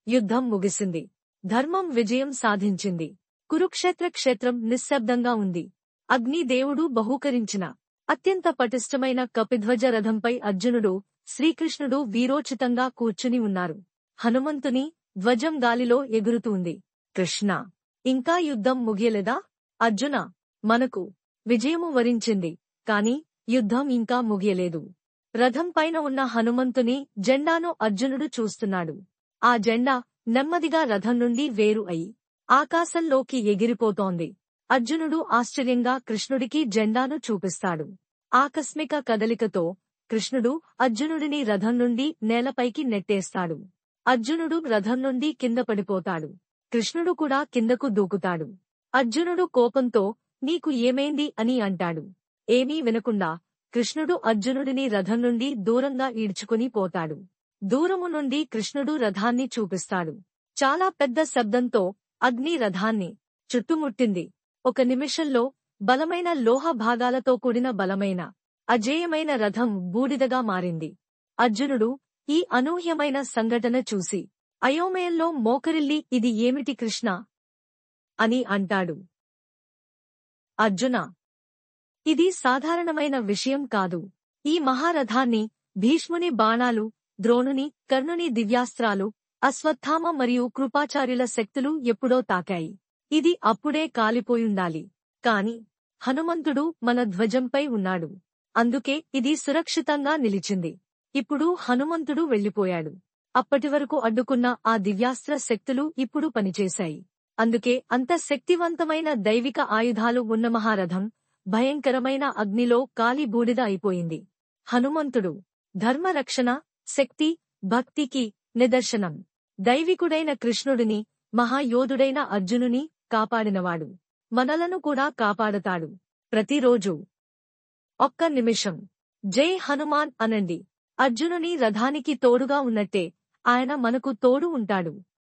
యుద్ధం ముగిసింది. ధర్మం విజయం సాధించింది. కురుక్షేత్ర క్షేత్రం నిశ్శబ్దంగా ఉంది. అగ్నిదేవుడు బహూకరించిన అత్యంత పటిష్టమైన కపిధ్వజ రథంపై అర్జునుడు, శ్రీకృష్ణుడు వీరోచితంగా కూర్చుని ఉన్నారు. హనుమంతుని ధ్వజం గాలిలో ఎగురుతూంది. కృష్ణ, ఇంకా యుద్ధం ముగియలేదా? అర్జున, మనకు విజయము వరించింది, కాని యుద్ధం ఇంకా ముగియలేదు. రథం పైన ఉన్న హనుమంతుని జెండాను అర్జునుడు చూస్తున్నాడు. ఆ జెండా నెమ్మదిగా రథం నుండి వేరు అయి ఆకాశంలోకి ఎగిరిపోతోంది. అర్జునుడు ఆశ్చర్యంగా కృష్ణుడికి జెండాను చూపిస్తాడు. ఆకస్మిక కదలికతో కృష్ణుడు అర్జునుడిని రథం నుండి నేలపైకి నెట్టేస్తాడు. అర్జునుడు రథం నుండి కింద పడిపోతాడు. కృష్ణుడు కూడా కిందకు దూకుతాడు. అర్జునుడు కోపంతో, నీకు ఏమైంది అని అంటాడు. ఏమీ వినకుండా కృష్ణుడు అర్జునుడిని రథం నుండి దూరంగా ఈడ్చుకుని పోతాడు. దూరము నుండి కృష్ణుడు రథాన్ని చూపిస్తాడు. చాలా పెద్ద శబ్దంతో అగ్ని రథాన్ని చుట్టుముట్టింది. ఒక నిమిషంలో బలమైన లోహ భాగాలతో కూడిన బలమైన అజేయమైన రథం బూడిదగా మారింది. అర్జునుడు ఈ అనూహ్యమైన సంఘటన చూసి అయోమయంలో మోకరిల్లి, ఇది ఏమిటి కృష్ణ అని అంటాడు. అర్జున, ఇది సాధారణమైన విషయం కాదు. ఈ మహారథాన్ని భీష్ముని బాణాలు, ద్రోణుని, కర్ణుని దివ్యాస్త్రాలు, అశ్వత్థామ మరియు కృపాచార్యుల శక్తులు ఎప్పుడో తాకాయి. ఇది అప్పుడే కాలిపోయుండాలి. కాని హనుమంతుడు మన ధ్వజంపై ఉన్నాడు. అందుకే ఇది సురక్షితంగా నిలిచింది. ఇప్పుడు హనుమంతుడు వెళ్లిపోయాడు. అప్పటివరకు అడ్డుకున్న ఆ దివ్యాస్త్ర శక్తులు ఇప్పుడు పనిచేశాయి. అందుకే అంత శక్తివంతమైన దైవిక ఆయుధాలు ఉన్న మహారథం భయంకరమైన అగ్నిలో కాలి బూడిద అయిపోయింది. హనుమంతుడు ధర్మరక్షణ, శక్తి, భక్తికి నిదర్శనం. దైవికుడైన కృష్ణుడిని, మహాయోధుడైన అర్జునుని కాపాడినవాడు మనలను కూడా కాపాడతాడు. ప్రతిరోజు ఒక్క నిమిషం జై హనుమాన్ అనండి. అర్జునుని రథానికి తోడుగా ఉన్నట్టే ఆయన మనకు తోడు ఉంటాడు.